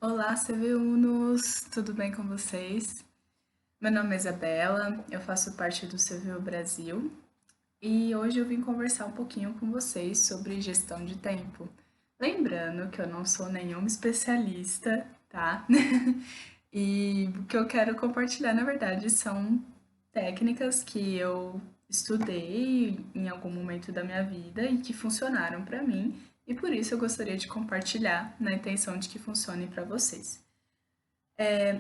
Olá, CVUnos! Tudo bem com vocês? Meu nome é Isabela, eu faço parte do CVU Brasil e hoje eu vim conversar um pouquinho com vocês sobre gestão de tempo. Lembrando que eu não sou nenhuma especialista, tá? E o que eu quero compartilhar, na verdade, são técnicas que eu estudei em algum momento da minha vida e que funcionaram para mim, e por isso eu gostaria de compartilhar na intenção de que funcionem para vocês.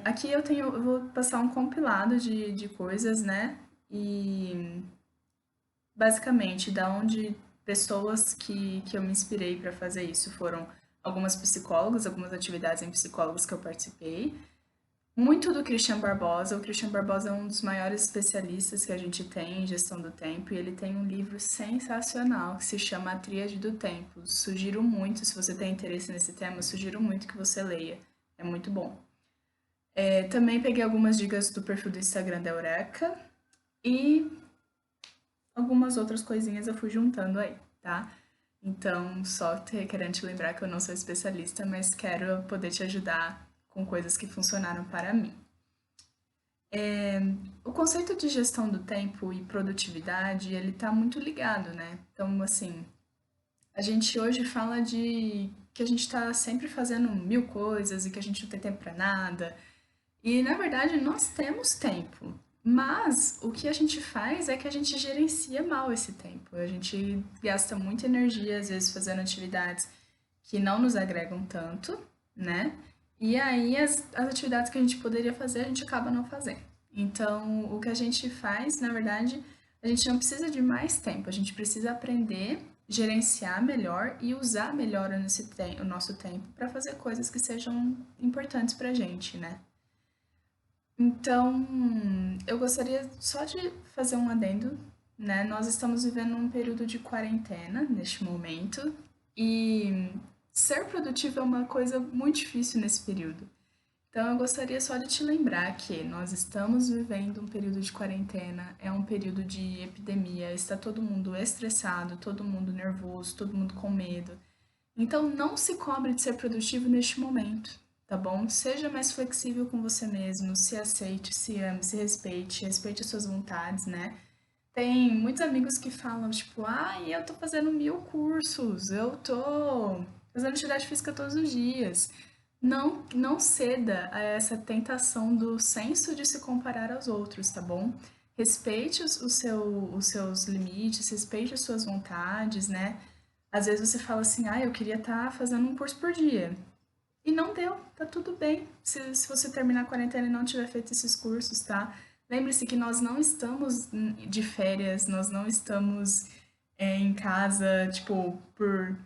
Aqui eu vou passar um compilado de coisas, né? E basicamente, da onde pessoas que eu me inspirei para fazer isso foram algumas psicólogas, algumas atividades em psicólogos que eu participei. Muito do Christian Barbosa. O Christian Barbosa é um dos maiores especialistas que a gente tem em gestão do tempo e ele tem um livro sensacional que se chama A Tríade do Tempo. Sugiro muito, se você tem interesse nesse tema, sugiro muito que você leia. É muito bom. Também peguei algumas dicas do perfil do Instagram da Eureka e algumas outras coisinhas eu fui juntando aí, tá? Então, querendo te lembrar que eu não sou especialista, mas quero poder te ajudar com coisas que funcionaram para mim. O conceito de gestão do tempo e produtividade, ele tá muito ligado, né? Então, assim, a gente hoje fala de que a gente tá sempre fazendo mil coisas e que a gente não tem tempo para nada. E na verdade nós temos tempo, mas o que a gente faz é que a gente gerencia mal esse tempo. A gente gasta muita energia, às vezes, fazendo atividades que não nos agregam tanto, né? E aí as atividades que a gente poderia fazer, a gente acaba não fazendo. Então, o que a gente faz, na verdade, a gente não precisa de mais tempo, a gente precisa aprender, gerenciar melhor e usar melhor o nosso tempo para fazer coisas que sejam importantes para a gente, né? Então, eu gostaria só de fazer um adendo, né? Nós estamos vivendo um período de quarentena neste momento e ser produtivo é uma coisa muito difícil nesse período. Então, eu gostaria só de te lembrar que nós estamos vivendo um período de quarentena, é um período de epidemia, está todo mundo estressado, todo mundo nervoso, todo mundo com medo. Então, não se cobre de ser produtivo neste momento, tá bom? Seja mais flexível com você mesmo, se aceite, se ame, se respeite, respeite as suas vontades, né? Tem muitos amigos que falam, tipo, eu tô fazendo mil cursos, eu tô fazendo atividade física todos os dias. Não ceda a essa tentação do senso de se comparar aos outros, tá bom? Respeite os seus limites, respeite as suas vontades, né? Às vezes você fala assim, eu queria estar fazendo um curso por dia. E não deu, tá tudo bem. Se você terminar a quarentena e não tiver feito esses cursos, tá? Lembre-se que nós não estamos de férias, nós não estamos em casa, tipo, por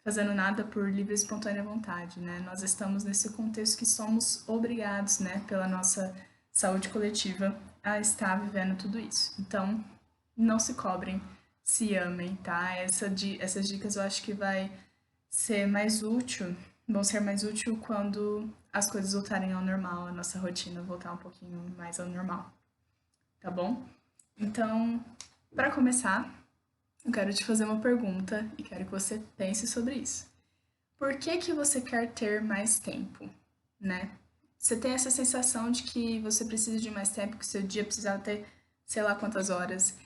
fazendo nada por livre e espontânea vontade, né? Nós estamos nesse contexto que somos obrigados, né, pela nossa saúde coletiva a estar vivendo tudo isso. Então, não se cobrem, se amem, tá? Essas dicas eu acho que ser mais útil, vão ser mais útil quando as coisas voltarem ao normal, a nossa rotina voltar um pouquinho mais ao normal, tá bom? Então, para começar, eu quero te fazer uma pergunta e quero que você pense sobre isso. Por que que você quer ter mais tempo, né? Você tem essa sensação de que você precisa de mais tempo, que seu dia precisava ter sei lá quantas horas.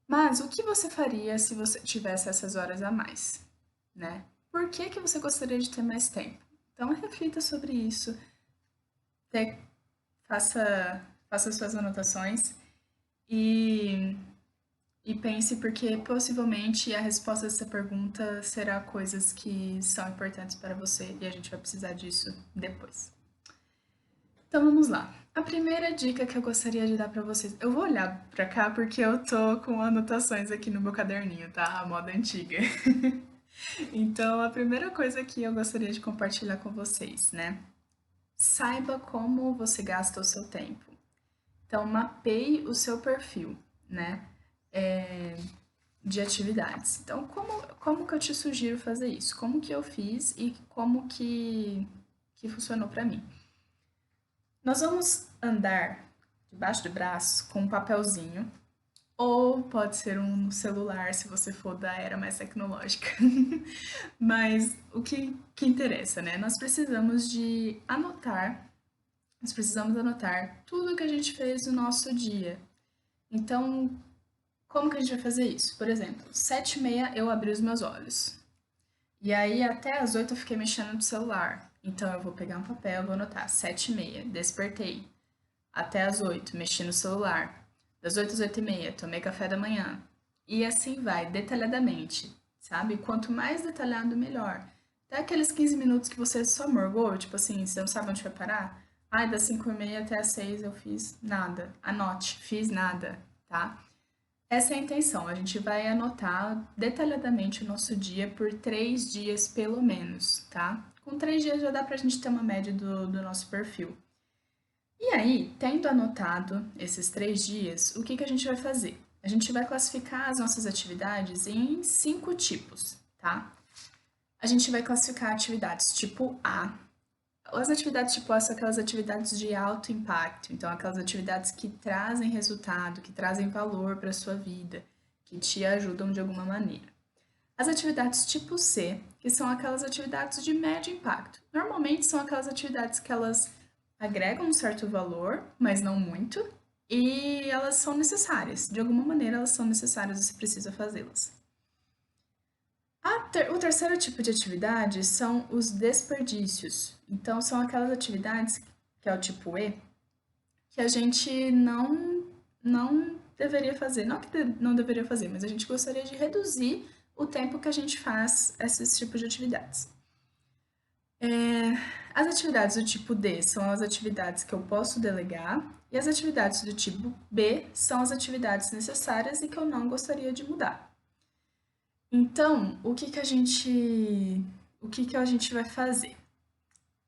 Mas o que você faria se você tivesse essas horas a mais, né? Por que que você gostaria de ter mais tempo? Então reflita sobre isso, te- faça suas anotações e, e pense porque possivelmente a resposta dessa pergunta será coisas que são importantes para você e a gente vai precisar disso depois. Então vamos lá. A primeira dica que eu gostaria de dar para vocês, eu vou olhar para cá porque eu tô com anotações aqui no meu caderninho, tá? A moda antiga. Então, a primeira coisa que eu gostaria de compartilhar com vocês, né? Saiba como você gasta o seu tempo. Então, mapeie o seu perfil, né? De atividades. Então, como que eu te sugiro fazer isso? Como que eu fiz e como que funcionou para mim? Nós vamos andar debaixo do braço com um papelzinho ou pode ser um celular, se você for da era mais tecnológica. Mas o que interessa, né? Nós precisamos anotar tudo que a gente fez no nosso dia. Então, como que a gente vai fazer isso? Por exemplo, 7h30 eu abri os meus olhos. E aí até as 8 eu fiquei mexendo no celular. Então eu vou pegar um papel, vou anotar 7h30, despertei. Até as 8, mexi no celular. Das 8 às 8h30, tomei café da manhã. E assim vai, detalhadamente, sabe? Quanto mais detalhado, melhor. Até aqueles 15 minutos que você só morgou, tipo assim, você não sabe onde vai parar. Ai, das 5h30 até as 6 eu fiz nada. Anote, fiz nada, tá? Essa é a intenção. A gente vai anotar detalhadamente o nosso dia por 3 dias, pelo menos, tá? Com 3 dias já dá pra gente ter uma média do nosso perfil. E aí, tendo anotado esses 3 dias, o que que a gente vai fazer? A gente vai classificar as nossas atividades em 5 tipos, tá? A gente vai classificar atividades tipo A. As atividades tipo A são aquelas atividades de alto impacto, então aquelas atividades que trazem resultado, que trazem valor para a sua vida, que te ajudam de alguma maneira. As atividades tipo C, que são aquelas atividades de médio impacto. Normalmente são aquelas atividades que elas agregam um certo valor, mas não muito, e elas são necessárias. De alguma maneira elas são necessárias, você precisa fazê-las. O terceiro tipo de atividade são os desperdícios. Então, são aquelas atividades, que é o tipo E, que a gente não deveria fazer. Não que não deveria fazer, mas a gente gostaria de reduzir o tempo que a gente faz esses tipos de atividades. As atividades do tipo D são as atividades que eu posso delegar, e as atividades do tipo B são as atividades necessárias e que eu não gostaria de mudar. Então, o que que a gente vai fazer?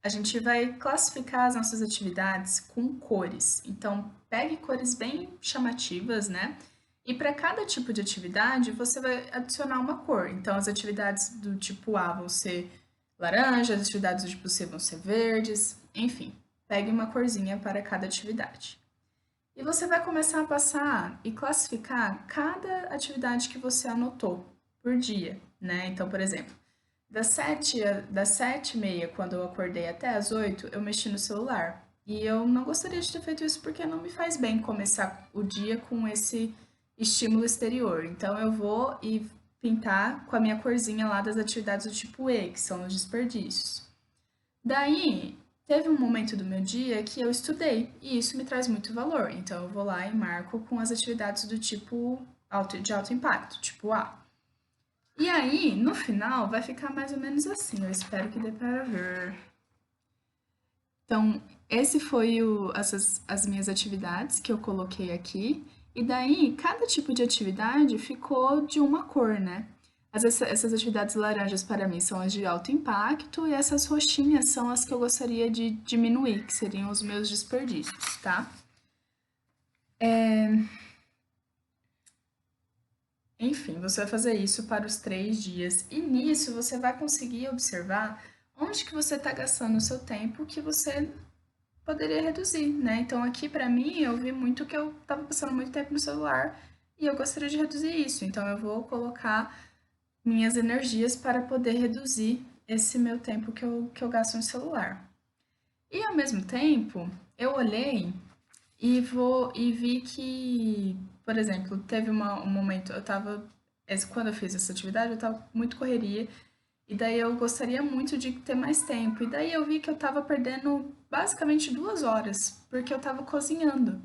A gente vai classificar as nossas atividades com cores. Então, pegue cores bem chamativas, né? E para cada tipo de atividade, você vai adicionar uma cor. Então, as atividades do tipo A vão ser laranja, as atividades do tipo C vão ser verdes, enfim, pegue uma corzinha para cada atividade. E você vai começar a passar e classificar cada atividade que você anotou por dia, né? Então, por exemplo, das 7h30, quando eu acordei, até as 8, eu mexi no celular. E eu não gostaria de ter feito isso porque não me faz bem começar o dia com esse estímulo exterior. Então, eu vou e pintar com a minha corzinha lá das atividades do tipo E, que são os desperdícios. Daí, teve um momento do meu dia que eu estudei, e isso me traz muito valor. Então, eu vou lá e marco com as atividades do tipo de alto impacto, tipo A. E aí, no final, vai ficar mais ou menos assim. Eu espero que dê para ver. Então, esse foi as minhas atividades que eu coloquei aqui. E daí, cada tipo de atividade ficou de uma cor, né? Essas atividades laranjas para mim são as de alto impacto e essas roxinhas são as que eu gostaria de diminuir, que seriam os meus desperdícios, tá? Enfim, você vai fazer isso para os 3 dias e nisso você vai conseguir observar onde que você está gastando o seu tempo que você poderia reduzir, né? Então aqui para mim eu vi muito que eu estava passando muito tempo no celular e eu gostaria de reduzir isso. Então eu vou colocar minhas energias para poder reduzir esse meu tempo que eu gasto no celular. E ao mesmo tempo, eu olhei e vi que, por exemplo, teve um momento, quando eu fiz essa atividade, eu tava muito correria, e daí eu gostaria muito de ter mais tempo. E daí eu vi que eu tava perdendo basicamente 2 horas, porque eu tava cozinhando.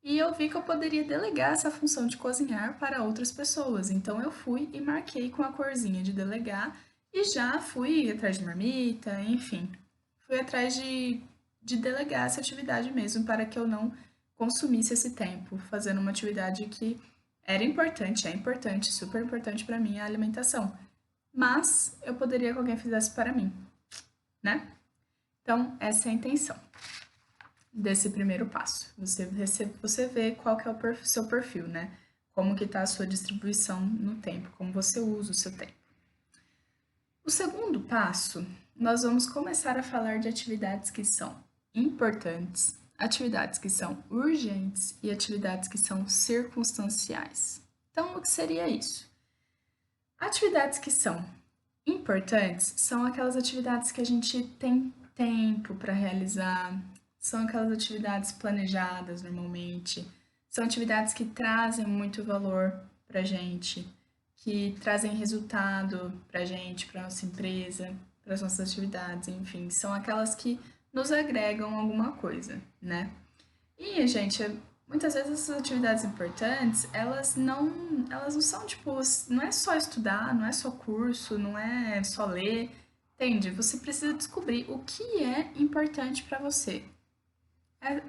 E eu vi que eu poderia delegar essa função de cozinhar para outras pessoas. Então eu fui e marquei com a corzinha de delegar e já fui atrás de marmita, enfim. Fui atrás de delegar essa atividade mesmo para que eu não consumisse esse tempo fazendo uma atividade que era importante, é importante, super importante para mim a alimentação. Mas eu poderia que alguém fizesse para mim, né? Então, essa é a intenção desse primeiro passo. Você vê qual que é o seu perfil, né? Como que está a sua distribuição no tempo, como você usa o seu tempo. O segundo passo, nós vamos começar a falar de atividades que são importantes, atividades que são urgentes e atividades que são circunstanciais. Então, o que seria isso? Atividades que são importantes são aquelas atividades que a gente tem tempo para realizar, são aquelas atividades planejadas normalmente, são atividades que trazem muito valor para a gente, que trazem resultado para a gente, para nossa empresa, para as nossas atividades, enfim, são aquelas que nos agregam alguma coisa, né? E, gente, muitas vezes essas atividades importantes, elas não são tipo, não é só estudar, não é só curso, não é só ler, entende? Você precisa descobrir o que é importante para você.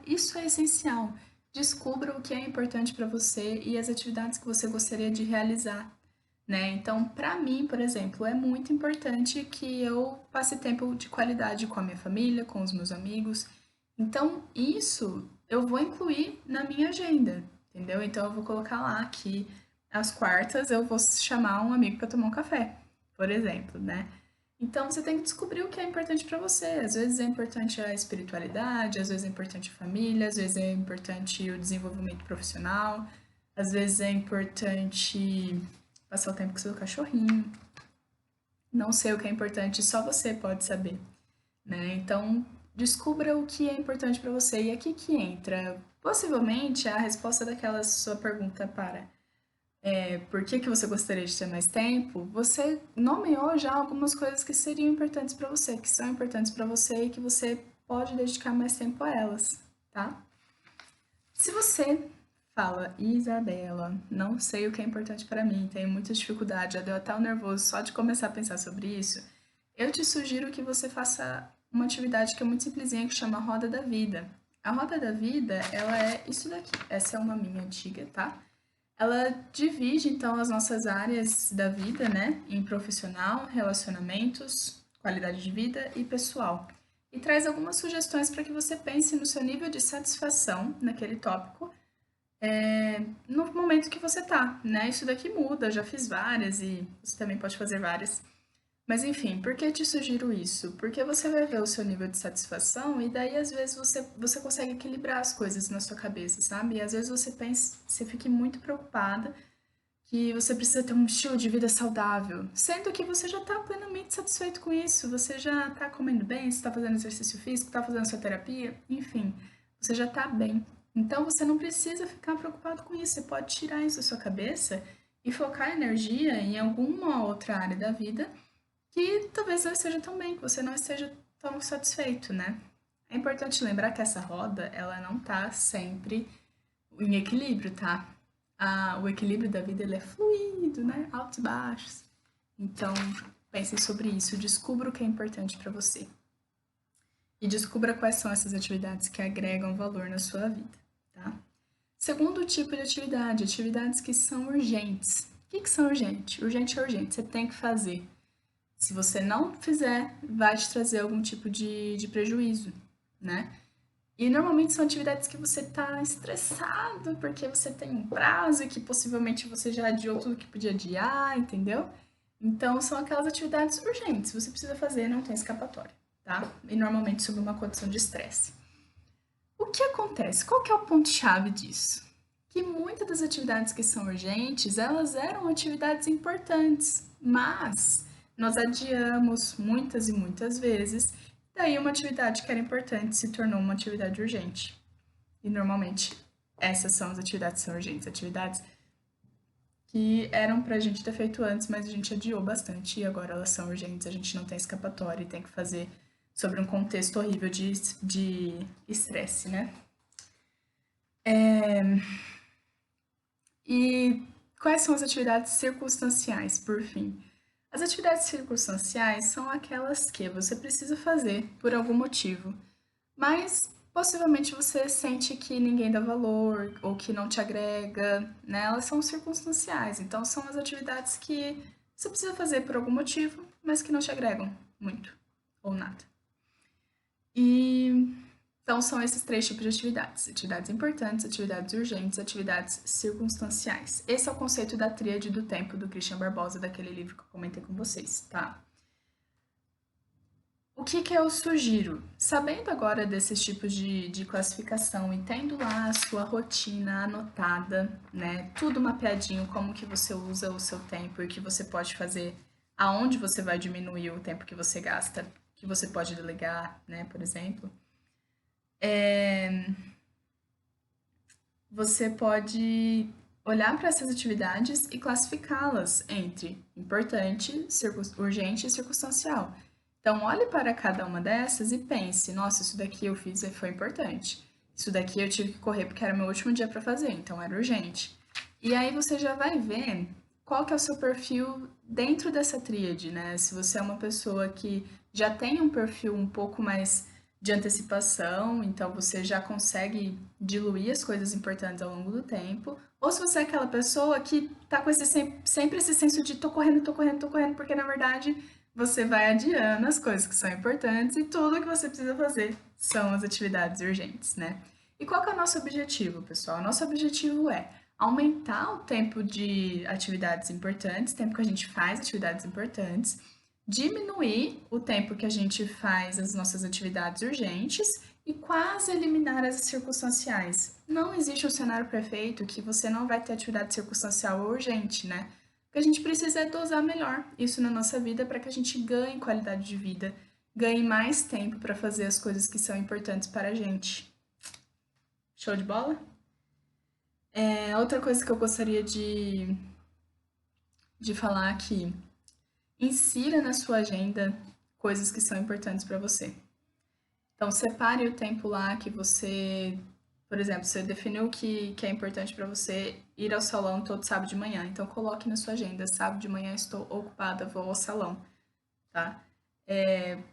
Isso é essencial. Descubra o que é importante para você e as atividades que você gostaria de realizar, né? Então, para mim, por exemplo, é muito importante que eu passe tempo de qualidade com a minha família, com os meus amigos. Então, isso eu vou incluir na minha agenda, entendeu? Então, eu vou colocar lá que às quartas eu vou chamar um amigo para tomar um café, por exemplo, né? Então, você tem que descobrir o que é importante para você. Às vezes é importante a espiritualidade, às vezes é importante a família, às vezes é importante o desenvolvimento profissional, às vezes é importante passar o tempo com seu cachorrinho. Não sei o que é importante, só você pode saber, né? Então, descubra o que é importante para você. E aqui que entra, possivelmente, a resposta daquela sua pergunta para por que que você gostaria de ter mais tempo, você nomeou já algumas coisas que seriam importantes para você, que são importantes para você e que você pode dedicar mais tempo a elas, tá? Se você fala, Isabela, não sei o que é importante para mim, tenho muita dificuldade, já deu até um nervoso só de começar a pensar sobre isso, eu te sugiro que você faça uma atividade que é muito simplesinha, que chama Roda da Vida. A Roda da Vida, ela é isso daqui. Essa é uma minha antiga, tá? Ela divide, então, as nossas áreas da vida, né, em profissional, relacionamentos, qualidade de vida e pessoal. E traz algumas sugestões para que você pense no seu nível de satisfação naquele tópico, no momento que você tá, né? Isso daqui muda, já fiz várias e você também pode fazer várias. Mas enfim, por que te sugiro isso? Porque você vai ver o seu nível de satisfação e daí às vezes você consegue equilibrar as coisas na sua cabeça, sabe? E às vezes você pensa, você fica muito preocupada que você precisa ter um estilo de vida saudável, sendo que você já está plenamente satisfeito com isso, você já está comendo bem, você está fazendo exercício físico, está fazendo sua terapia, enfim, você já está bem. Então você não precisa ficar preocupado com isso, você pode tirar isso da sua cabeça e focar a energia em alguma outra área da vida que talvez não esteja tão bem, que você não esteja tão satisfeito, né? É importante lembrar que essa roda, ela não tá sempre em equilíbrio, tá? O equilíbrio da vida, ele é fluido, né? Altos e baixos. Então, pensem sobre isso, descubra o que é importante para você. E descubra quais são essas atividades que agregam valor na sua vida, tá? Segundo tipo de atividade, atividades que são urgentes. O que são urgentes? Urgente é urgente, você tem que fazer. Se você não fizer, vai te trazer algum tipo de prejuízo, né? E normalmente são atividades que você tá estressado porque você tem um prazo e que possivelmente você já adiou tudo que podia adiar, entendeu? Então são aquelas atividades urgentes, você precisa fazer, não tem escapatória, tá? E normalmente sob uma condição de estresse. O que acontece? Qual que é o ponto-chave disso? Que muitas das atividades que são urgentes, elas eram atividades importantes, mas nós adiamos muitas e muitas vezes, daí uma atividade que era importante se tornou uma atividade urgente. E normalmente essas são as atividades que são urgentes, atividades que eram pra gente ter feito antes, mas a gente adiou bastante e agora elas são urgentes, a gente não tem escapatória e tem que fazer sobre um contexto horrível de estresse, né? E quais são as atividades circunstanciais, por fim? As atividades circunstanciais são aquelas que você precisa fazer por algum motivo, mas possivelmente você sente que ninguém dá valor ou que não te agrega, né? Elas são circunstanciais, então são as atividades que você precisa fazer por algum motivo, mas que não te agregam muito ou nada. E então são esses três tipos de atividades: atividades importantes, atividades urgentes, atividades circunstanciais. Esse é o conceito da tríade do tempo do Christian Barbosa, daquele livro que eu comentei com vocês, tá? O que que eu sugiro? Sabendo agora desses tipos de classificação e tendo lá a sua rotina anotada, né? Tudo mapeadinho, como que você usa o seu tempo e o que você pode fazer, aonde você vai diminuir o tempo que você gasta, que você pode delegar, né? Por exemplo, você pode olhar para essas atividades e classificá-las entre importante, urgente e circunstancial. Então, olhe para cada uma dessas e pense: nossa, isso daqui eu fiz e foi importante. Isso daqui eu tive que correr porque era meu último dia para fazer, então era urgente. E aí você já vai ver qual que é o seu perfil dentro dessa tríade, né? Se você é uma pessoa que já tem um perfil um pouco mais de antecipação, então você já consegue diluir as coisas importantes ao longo do tempo, ou se você é aquela pessoa que tá com esse sempre esse senso de tô correndo, tô correndo, tô correndo, porque na verdade você vai adiando as coisas que são importantes e tudo que você precisa fazer são as atividades urgentes, né? E qual que é o nosso objetivo, pessoal? O nosso objetivo é aumentar o tempo de atividades importantes, tempo que a gente faz atividades importantes, diminuir o tempo que a gente faz as nossas atividades urgentes e quase eliminar as circunstanciais. Não existe um cenário perfeito que você não vai ter atividade circunstancial ou urgente, né? O que a gente precisa é dosar melhor isso na nossa vida para que a gente ganhe qualidade de vida, ganhe mais tempo para fazer as coisas que são importantes para a gente. Show de bola? Outra coisa que eu gostaria de falar aqui: insira na sua agenda coisas que são importantes para você. Então, separe o tempo lá que você, por exemplo, você definiu que é importante para você ir ao salão todo sábado de manhã. Então, coloque na sua agenda: sábado de manhã estou ocupada, vou ao salão, tá?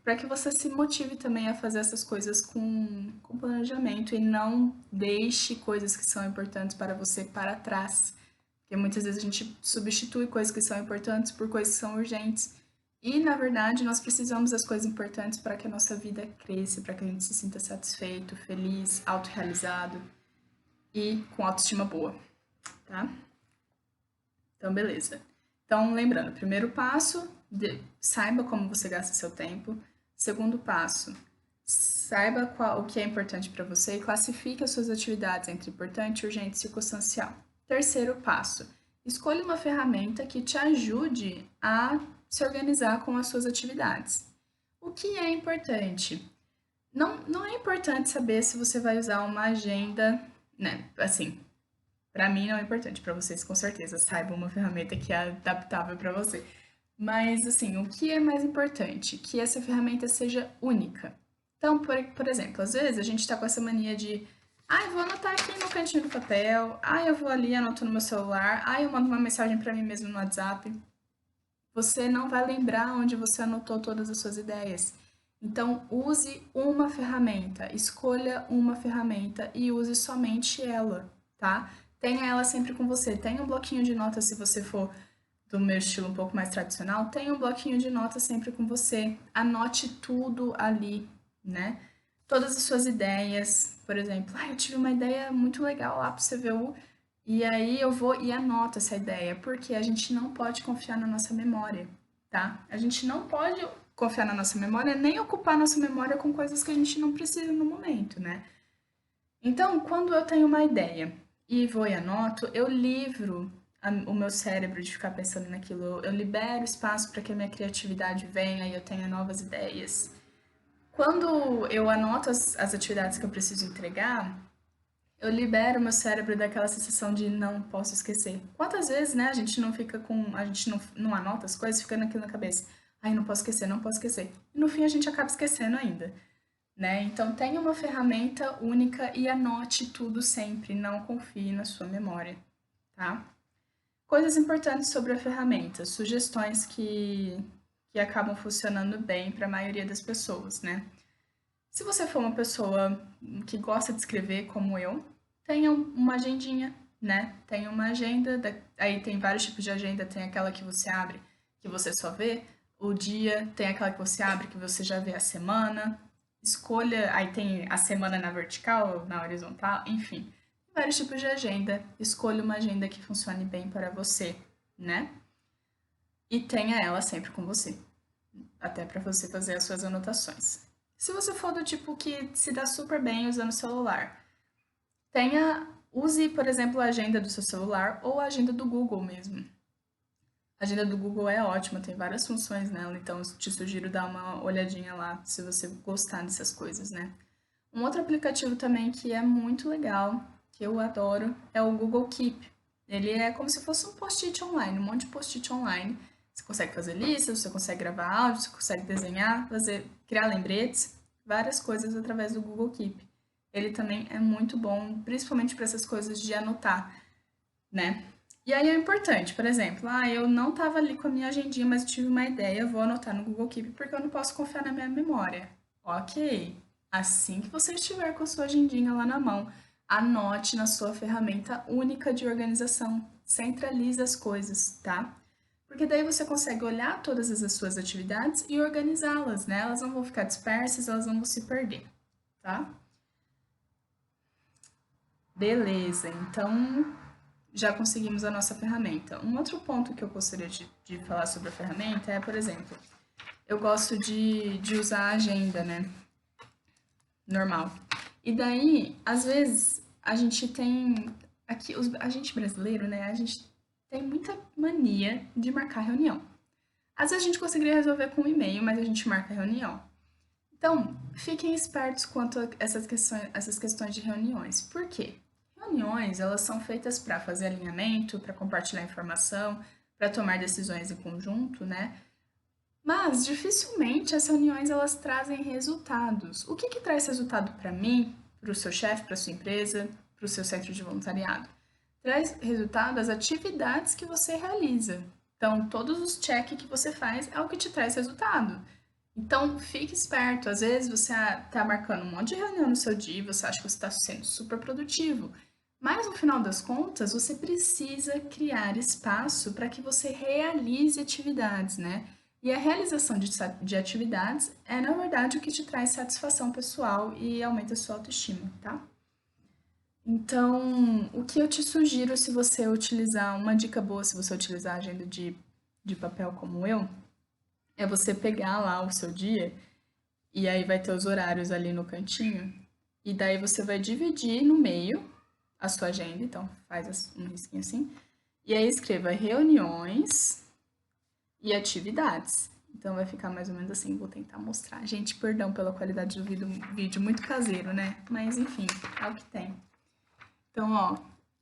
Para que você se motive também a fazer essas coisas com planejamento e não deixe coisas que são importantes para você para trás. Porque muitas vezes a gente substitui coisas que são importantes por coisas que são urgentes. E, na verdade, nós precisamos das coisas importantes para que a nossa vida cresça, para que a gente se sinta satisfeito, feliz, autorrealizado e com autoestima boa, tá? Então, beleza. Então, lembrando, primeiro passo, saiba como você gasta seu tempo. Segundo passo, saiba o que é importante para você e classifique as suas atividades entre importante, urgente e circunstancial. Terceiro passo, escolha uma ferramenta que te ajude a se organizar com as suas atividades. O que é importante? Não é importante saber se você vai usar uma agenda, né? Assim, para mim não é importante, para vocês com certeza saibam uma ferramenta que é adaptável para você. Mas assim, o que é mais importante? Que essa ferramenta seja única. Então, por exemplo, às vezes a gente está com essa mania de, eu vou anotar aqui no cantinho do papel, eu vou ali, anoto no meu celular, eu mando uma mensagem para mim mesmo no WhatsApp. Você não vai lembrar onde você anotou todas as suas ideias. Então, use uma ferramenta, escolha uma ferramenta e use somente ela, tá? Tenha ela sempre com você. Tenha um bloquinho de notas se você for do meu estilo um pouco mais tradicional. Tenha um bloquinho de notas sempre com você. Anote tudo ali, né? Todas as suas ideias. Por exemplo, eu tive uma ideia muito legal lá para o CVU e aí eu vou e anoto essa ideia, porque a gente não pode confiar na nossa memória, tá? A gente não pode confiar na nossa memória, nem ocupar nossa memória com coisas que a gente não precisa no momento, né? Então, quando eu tenho uma ideia e vou e anoto, eu livro o meu cérebro de ficar pensando naquilo, eu libero espaço para que a minha criatividade venha e eu tenha novas ideias. Quando eu anoto as atividades que eu preciso entregar, eu libero meu cérebro daquela sensação de não posso esquecer. Quantas vezes, né, a gente não fica com, a gente não anota as coisas, fica naquilo na cabeça. Ai, não posso esquecer, não posso esquecer. E no fim a gente acaba esquecendo ainda, né? Então tenha uma ferramenta única e anote tudo sempre, não confie na sua memória, tá? Coisas importantes sobre a ferramenta, sugestões que acabam funcionando bem para a maioria das pessoas, né? Se você for uma pessoa que gosta de escrever como eu, tenha uma agendinha, né? Tenha uma agenda, aí tem vários tipos de agenda, tem aquela que você abre, que você só vê o dia, tem aquela que você abre, que você já vê a semana. Escolha, aí tem a semana na vertical, na horizontal, enfim. Vários tipos de agenda. Escolha uma agenda que funcione bem para você, né? E tenha ela sempre com você. até para você fazer as suas anotações. Se você for do tipo que se dá super bem usando o celular, use, por exemplo, a agenda do seu celular ou a agenda do Google mesmo. A agenda do Google é ótima, tem várias funções nela, então eu te sugiro dar uma olhadinha lá se você gostar dessas coisas, né? Um outro aplicativo também que é muito legal, que eu adoro, é o Google Keep. Ele é como se fosse um post-it online, um monte de post-it online. Você consegue fazer listas, você consegue gravar áudio, você consegue desenhar, criar lembretes, várias coisas através do Google Keep. Ele também é muito bom, principalmente para essas coisas de anotar, né? E aí é importante, por exemplo, eu não estava ali com a minha agendinha, mas eu tive uma ideia, vou anotar no Google Keep porque eu não posso confiar na minha memória. Ok. Assim que você estiver com a sua agendinha lá na mão, anote na sua ferramenta única de organização. Centralize as coisas, tá? Porque daí você consegue olhar todas as suas atividades e organizá-las, né? Elas não vão ficar dispersas, elas não vão se perder, tá? Beleza, então já conseguimos a nossa ferramenta. Um outro ponto que eu gostaria de falar sobre a ferramenta é, por exemplo, eu gosto de usar a agenda, né? Normal. E daí, às vezes, a gente tem. Aqui, a gente brasileiro, né? A gente tem muita mania de marcar reunião. Às vezes a gente conseguiria resolver com um e-mail, mas a gente marca reunião. Então, fiquem espertos quanto a essas questões de reuniões. Por quê? Reuniões, elas são feitas para fazer alinhamento, para compartilhar informação, para tomar decisões em conjunto, né? Mas dificilmente as reuniões elas trazem resultados. O que que traz resultado para mim, para o seu chefe, para sua empresa, para o seu centro de voluntariado? Traz resultado as atividades que você realiza. Então, todos os check que você faz é o que te traz resultado. Então, fique esperto. Às vezes você está marcando um monte de reunião no seu dia, você acha que você está sendo super produtivo. Mas no final das contas, você precisa criar espaço para que você realize atividades, né? E a realização de atividades é, na verdade, o que te traz satisfação pessoal e aumenta a sua autoestima, tá? Então, o que eu te sugiro se você utilizar, uma dica boa se você utilizar a agenda de papel como eu, é você pegar lá o seu dia e aí vai ter os horários ali no cantinho, e daí você vai dividir no meio a sua agenda, então faz um risquinho assim, e aí escreva reuniões e atividades. Então vai ficar mais ou menos assim, vou tentar mostrar. Gente, perdão pela qualidade do vídeo muito caseiro, né? Mas enfim, é o que tem. Então, ó,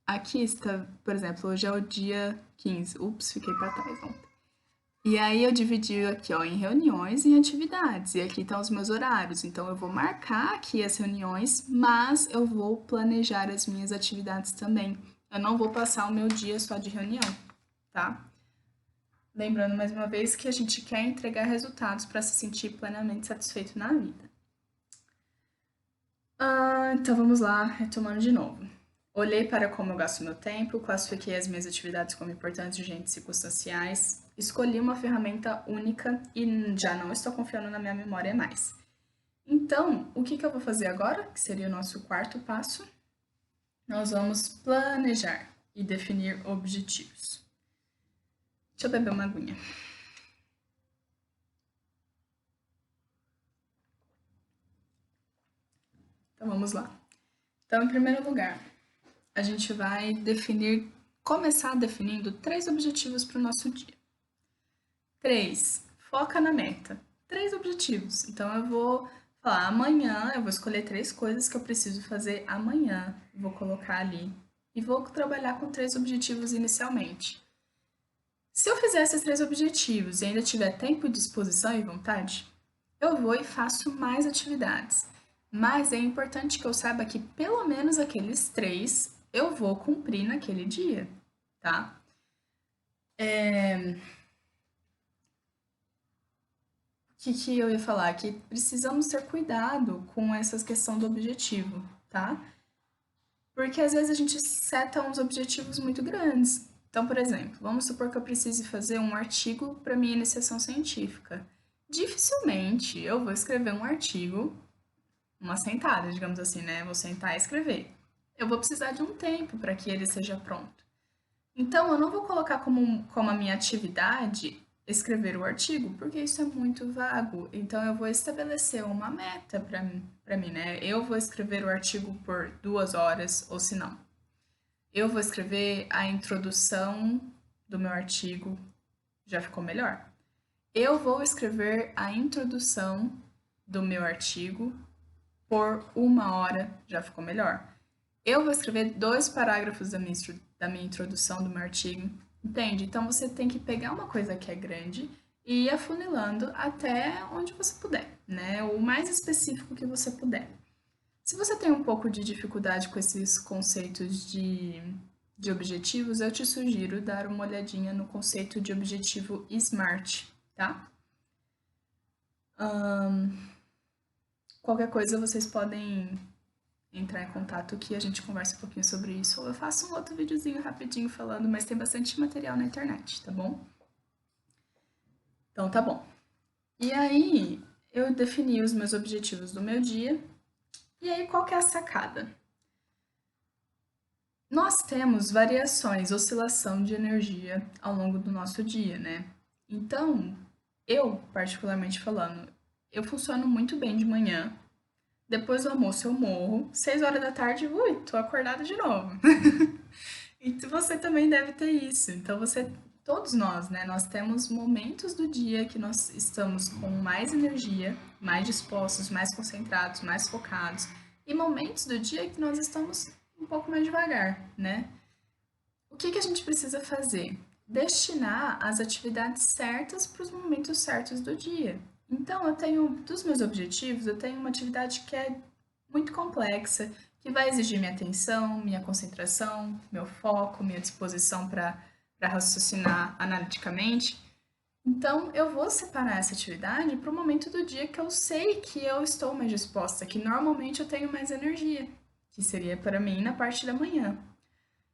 aqui está, por exemplo, hoje é o dia 15. Ups, fiquei para trás ontem. E aí eu dividi aqui, ó, em reuniões e em atividades. E aqui estão os meus horários. Então eu vou marcar aqui as reuniões, mas eu vou planejar as minhas atividades também. Eu não vou passar o meu dia só de reunião, tá? Lembrando mais uma vez que a gente quer entregar resultados para se sentir plenamente satisfeito na vida. Então vamos lá, retomando de novo. Olhei para como eu gasto meu tempo, classifiquei as minhas atividades como importantes, urgentes e circunstanciais, escolhi uma ferramenta única e já não estou confiando na minha memória mais. Então, o que eu vou fazer agora, que seria o nosso quarto passo? Nós vamos planejar e definir objetivos. Deixa eu beber uma aguinha. Então vamos lá. Então, em primeiro lugar, a gente vai começar definindo 3 objetivos para o nosso dia. 3. Foca na meta. 3 objetivos. Então eu vou falar amanhã, eu vou escolher 3 coisas que eu preciso fazer amanhã. Vou colocar ali e vou trabalhar com 3 objetivos inicialmente. Se eu fizer esses 3 objetivos e ainda tiver tempo, disposição e vontade, eu vou e faço mais atividades. Mas é importante que eu saiba que pelo menos aqueles 3 eu vou cumprir naquele dia, tá? O que eu ia falar? Que precisamos ter cuidado com essa questão do objetivo, tá? Porque às vezes a gente seta uns objetivos muito grandes. Então, por exemplo, vamos supor que eu precise fazer um artigo para minha iniciação científica. Dificilmente eu vou escrever um artigo uma sentada, digamos assim, né? Vou sentar e escrever. Eu vou precisar de um tempo para que ele seja pronto. Então, eu não vou colocar como a minha atividade escrever o artigo, porque isso é muito vago. Então eu vou estabelecer uma meta para mim, né? Eu vou escrever o artigo por 2 horas, ou se não, eu vou escrever a introdução do meu artigo, já ficou melhor. Eu vou escrever a introdução do meu artigo por 1 hora, já ficou melhor. Eu vou escrever 2 parágrafos da minha introdução do meu artigo, entende? Então você tem que pegar uma coisa que é grande e ir afunilando até onde você puder, né? O mais específico que você puder. Se você tem um pouco de dificuldade com esses conceitos de objetivos, eu te sugiro dar uma olhadinha no conceito de objetivo SMART, tá? Qualquer coisa vocês podem entrar em contato que a gente conversa um pouquinho sobre isso, ou eu faço um outro videozinho rapidinho falando, mas tem bastante material na internet, tá bom? Então tá bom. E aí, eu defini os meus objetivos do meu dia, e aí qual que é a sacada? Nós temos variações, oscilação de energia ao longo do nosso dia, né? Então, eu, particularmente falando, eu funciono muito bem de manhã. Depois do almoço eu morro. 6 horas da tarde, ui, tô acordada de novo. E você também deve ter isso. Então todos nós, né? Nós temos momentos do dia que nós estamos com mais energia, mais dispostos, mais concentrados, mais focados, e momentos do dia que nós estamos um pouco mais devagar, né? O que que a gente precisa fazer? Destinar as atividades certas para os momentos certos do dia. Então, dos meus objetivos, eu tenho uma atividade que é muito complexa, que vai exigir minha atenção, minha concentração, meu foco, minha disposição para raciocinar analiticamente. Então, eu vou separar essa atividade para o momento do dia que eu sei que eu estou mais disposta, que normalmente eu tenho mais energia, que seria para mim na parte da manhã.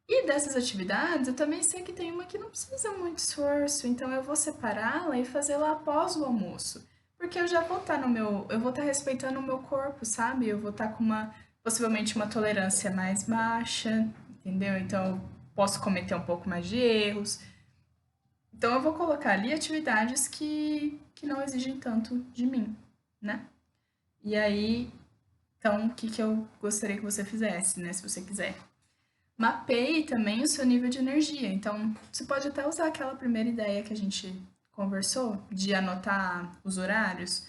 E dessas atividades, eu também sei que tem uma que não precisa muito esforço, então eu vou separá-la e fazê-la após o almoço. Porque eu já vou estar eu vou estar respeitando o meu corpo, sabe? Eu vou estar com possivelmente uma tolerância mais baixa, entendeu? Então eu posso cometer um pouco mais de erros. Então eu vou colocar ali atividades que não exigem tanto de mim, né? E aí, então, o que que eu gostaria que você fizesse, né? Se você quiser. Mapeie também o seu nível de energia. Então, você pode até usar aquela primeira ideia que a gente conversou, de anotar os horários.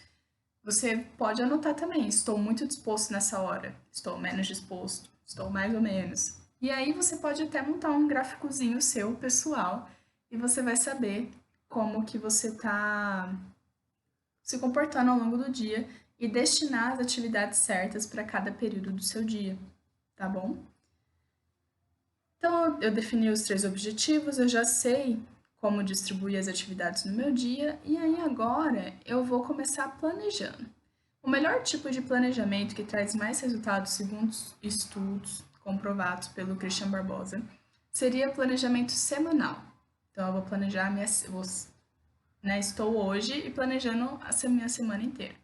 Você pode anotar também, estou muito disposto nessa hora, estou menos disposto, estou mais ou menos. E aí você pode até montar um gráficozinho seu, pessoal, e você vai saber como que você está se comportando ao longo do dia e destinar as atividades certas para cada período do seu dia, tá bom? Então, eu defini os 3 objetivos, eu já sei como distribuir as atividades no meu dia, e aí agora eu vou começar planejando. O melhor tipo de planejamento que traz mais resultados, segundo estudos comprovados pelo Christian Barbosa, seria planejamento semanal. Então, eu vou planejar estou hoje e planejando a minha semana inteira.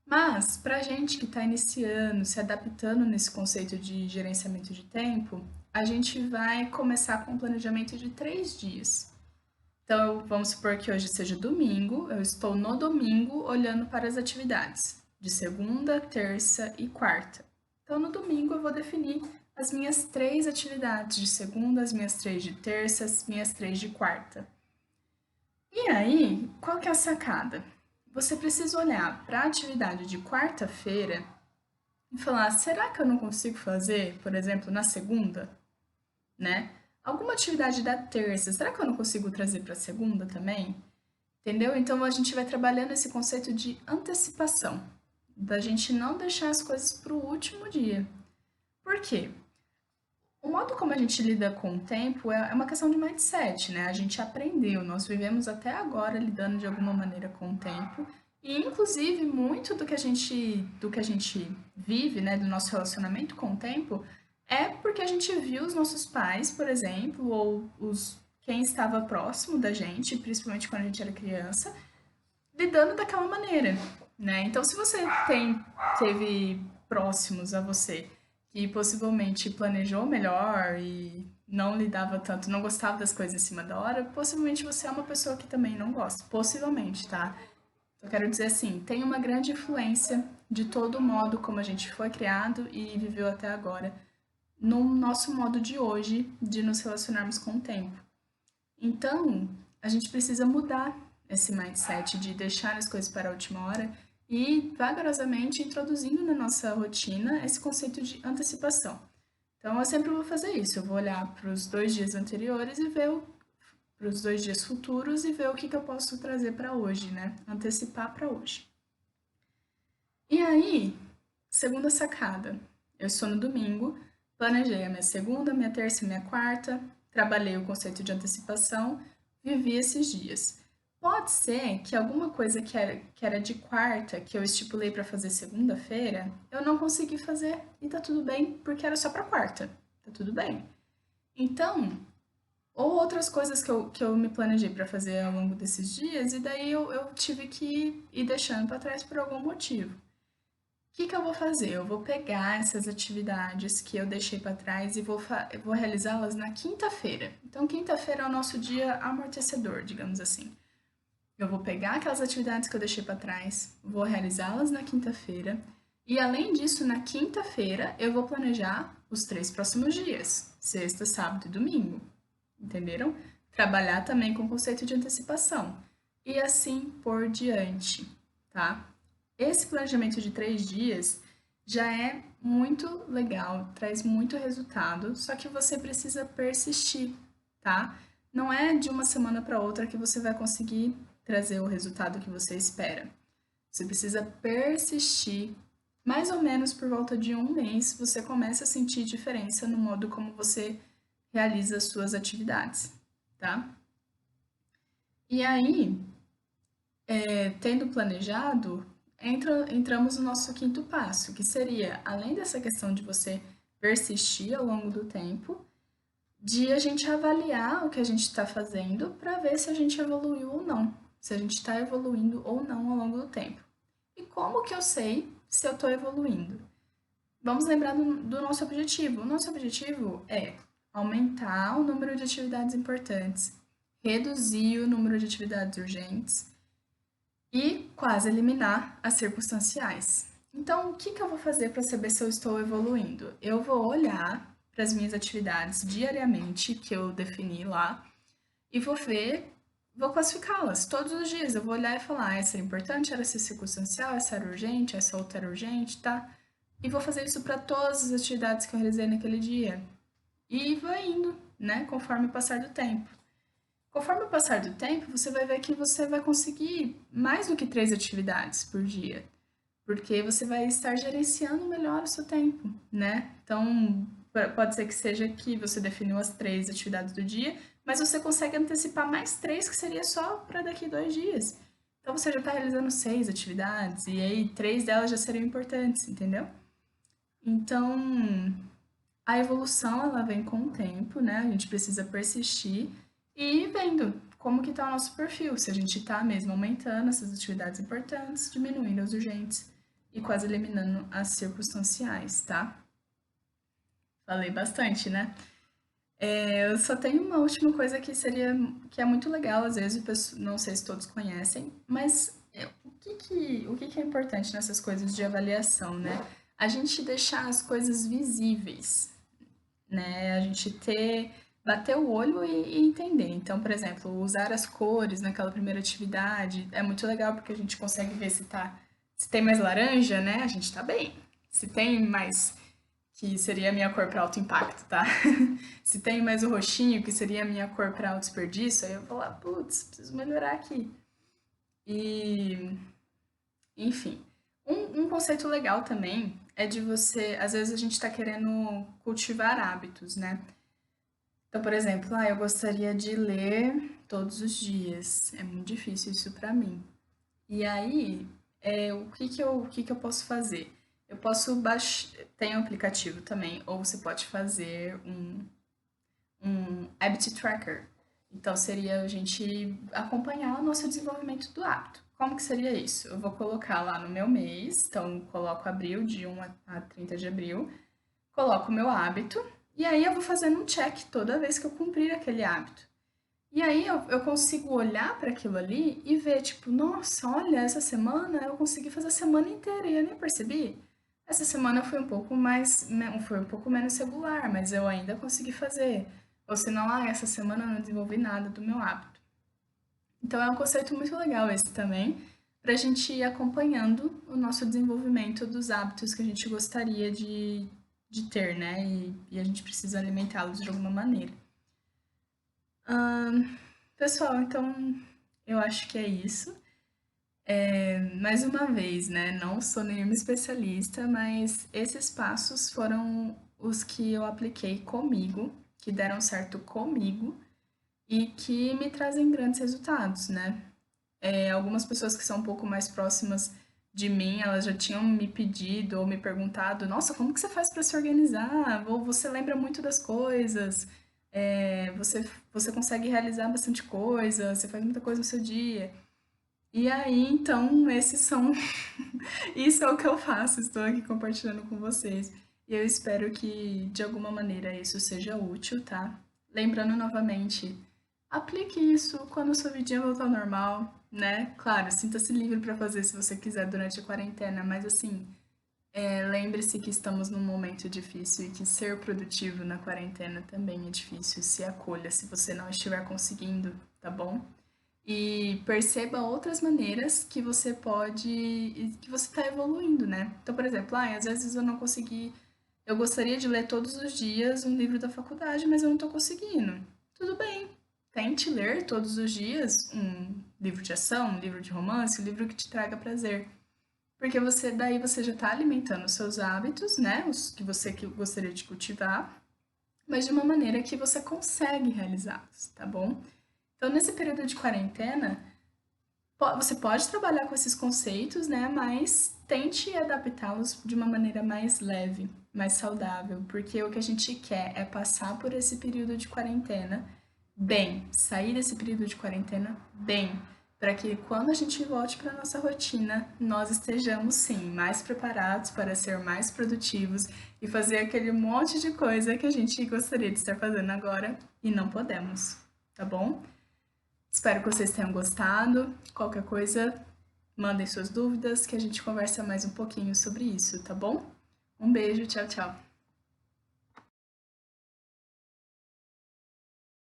Mas, para gente que está iniciando, se adaptando nesse conceito de gerenciamento de tempo, a gente vai começar com um planejamento de 3 dias. Então, vamos supor que hoje seja domingo, eu estou no domingo olhando para as atividades, de segunda, terça e quarta. Então, no domingo, eu vou definir as minhas 3 atividades de segunda, as minhas 3 de terça, as minhas 3 de quarta. E aí, qual que é a sacada? Você precisa olhar para a atividade de quarta-feira e falar: será que eu não consigo fazer, por exemplo, na segunda? Né? Alguma atividade da terça, será que eu não consigo trazer para a segunda também? Entendeu? Então a gente vai trabalhando esse conceito de antecipação, da gente não deixar as coisas para o último dia. Por quê? O modo como a gente lida com o tempo é uma questão de mindset, né? A gente aprendeu, nós vivemos até agora lidando de alguma maneira com o tempo, e inclusive muito do que a gente vive, né, do nosso relacionamento com o tempo, é porque a gente viu os nossos pais, por exemplo, ou quem estava próximo da gente, principalmente quando a gente era criança, lidando daquela maneira, né? Então, se você teve próximos a você que possivelmente planejou melhor e, não lidava tanto, não gostava das coisas em cima da hora, possivelmente você é uma pessoa que também não gosta. Possivelmente, tá? Eu quero dizer assim, tem uma grande influência de todo modo como a gente foi criado e viveu até agora, no nosso modo de hoje de nos relacionarmos com o tempo. Então, a gente precisa mudar esse mindset de deixar as coisas para a última hora e vagarosamente introduzindo na nossa rotina esse conceito de antecipação. Então, eu sempre vou fazer isso. Eu vou olhar para os 2 dias anteriores e ver para os 2 dias futuros e ver o que, que eu posso trazer para hoje, né? Antecipar para hoje. E aí, segunda sacada. Eu estou no domingo, planejei a minha segunda, minha terça e minha quarta, trabalhei o conceito de antecipação, vivi esses dias. Pode ser que alguma coisa que era de quarta, que eu estipulei para fazer segunda-feira, eu não consegui fazer e tá tudo bem, porque era só para quarta. Tá tudo bem. Então, ou outras coisas que eu me planejei para fazer ao longo desses dias, e daí eu tive que ir deixando para trás por algum motivo. O que que eu vou fazer? Eu vou pegar essas atividades que eu deixei para trás e eu vou realizá-las na quinta-feira. Então, quinta-feira é o nosso dia amortecedor, digamos assim. Eu vou pegar aquelas atividades que eu deixei para trás, vou realizá-las na quinta-feira. E além disso, na quinta-feira eu vou planejar os 3 próximos dias: sexta, sábado e domingo. Entenderam? Trabalhar também com o conceito de antecipação. E assim por diante, tá? Esse planejamento de 3 dias já é muito legal, traz muito resultado, só que você precisa persistir, tá? Não é de uma semana para outra que você vai conseguir trazer o resultado que você espera. Você precisa persistir. Mais ou menos por volta de um mês, você começa a sentir diferença no modo como você realiza as suas atividades, tá? E aí, tendo planejado, entramos no nosso quinto passo, que seria, além dessa questão de você persistir ao longo do tempo, de a gente avaliar o que a gente está fazendo para ver se a gente evoluiu ou não, se a gente está evoluindo ou não ao longo do tempo. E como que eu sei se eu estou evoluindo? Vamos lembrar do nosso objetivo. O nosso objetivo é aumentar o número de atividades importantes, reduzir o número de atividades urgentes e quase eliminar as circunstanciais. Então, o que que eu vou fazer para saber se eu estou evoluindo? Eu vou olhar para as minhas atividades diariamente que eu defini lá e vou ver, vou classificá-las todos os dias. Eu vou olhar e falar, essa era importante, essa circunstancial, essa era urgente, essa outra era urgente, tá? E vou fazer isso para todas as atividades que eu realizei naquele dia. E vai indo, né, conforme o passar do tempo. Conforme o passar do tempo, você vai ver que você vai conseguir mais do que 3 atividades por dia, porque você vai estar gerenciando melhor o seu tempo, né? Então, pode ser que seja que você definiu as 3 atividades do dia, mas você consegue antecipar mais 3, que seria só para daqui 2 dias. Então, você já está realizando 6 atividades, e aí 3 delas já seriam importantes, entendeu? Então, a evolução ela vem com o tempo, né? A gente precisa persistir e ir vendo como que tá o nosso perfil, se a gente está mesmo aumentando essas atividades importantes, diminuindo as urgentes e quase eliminando as circunstanciais, tá? Falei bastante, né? Eu só tenho uma última coisa que é muito legal, às vezes, não sei se todos conhecem, mas o que que é importante nessas coisas de avaliação, né? A gente deixar as coisas visíveis, né? A gente bater o olho e entender. Então, por exemplo, usar as cores naquela primeira atividade é muito legal porque a gente consegue ver se tem mais laranja, né? A gente tá bem. Se tem mais, que seria a minha cor para alto impacto, tá? Se tem mais o roxinho, que seria a minha cor para alto desperdício, aí eu vou lá, putz, preciso melhorar aqui. E, enfim. Um conceito legal também é de você, às vezes a gente está querendo cultivar hábitos, né? Então, por exemplo, eu gostaria de ler todos os dias. É muito difícil isso para mim. E aí, o que que eu posso fazer? Eu posso baixar, tem um aplicativo também, ou você pode fazer um habit tracker. Então, seria a gente acompanhar o nosso desenvolvimento do hábito. Como que seria isso? Eu vou colocar lá no meu mês, então coloco abril, de 1 a 30 de abril, coloco o meu hábito, E aí eu vou fazendo um check toda vez que eu cumprir aquele hábito. E aí eu consigo olhar para aquilo ali e ver, tipo, nossa, olha, essa semana eu consegui fazer a semana inteira e eu nem percebi. Essa semana foi um pouco mais, foi um pouco menos regular, mas eu ainda consegui fazer. Ou senão, essa semana eu não desenvolvi nada do meu hábito. Então é um conceito muito legal esse também, para a gente ir acompanhando o nosso desenvolvimento dos hábitos que a gente gostaria de ter, né? E a gente precisa alimentá-los de alguma maneira. Pessoal, então eu acho que é isso. Mais uma vez, né? Não sou nenhuma especialista, mas esses passos foram os que eu apliquei comigo, que deram certo comigo e que me trazem grandes resultados, né? Algumas pessoas que são um pouco mais próximas de mim, elas já tinham me pedido ou me perguntado: Nossa, como que você faz para se organizar? Ou você lembra muito das coisas? Você consegue realizar bastante coisa? Você faz muita coisa no seu dia? E aí, então, esses são. Isso é o que eu faço, estou aqui compartilhando com vocês. E eu espero que, de alguma maneira, isso seja útil, tá? Lembrando novamente, aplique isso quando a sua vidinha voltar ao normal, né? Claro, sinta-se livre para fazer se você quiser durante a quarentena, mas assim, lembre-se que estamos num momento difícil e que ser produtivo na quarentena também é difícil. Se acolha se você não estiver conseguindo, tá bom? E perceba outras maneiras que você pode, que você está evoluindo, né? Então, por exemplo, às vezes eu não consegui, eu gostaria de ler todos os dias um livro da faculdade, mas eu não estou conseguindo. Tudo bem, tente ler todos os dias um livro de ação, um livro de romance, um livro que te traga prazer. Porque daí você já está alimentando os seus hábitos, né? Os que você gostaria de cultivar, mas de uma maneira que você consegue realizá-los, tá bom? Então, nesse período de quarentena, você pode trabalhar com esses conceitos, né? Mas tente adaptá-los de uma maneira mais leve, mais saudável, porque o que a gente quer é passar por esse período de quarentena bem, sair desse período de quarentena bem, para que quando a gente volte para nossa rotina, nós estejamos sim mais preparados para ser mais produtivos e fazer aquele monte de coisa que a gente gostaria de estar fazendo agora e não podemos, tá bom? Espero que vocês tenham gostado. Qualquer coisa, mandem suas dúvidas que a gente conversa mais um pouquinho sobre isso, tá bom? Um beijo, tchau, tchau.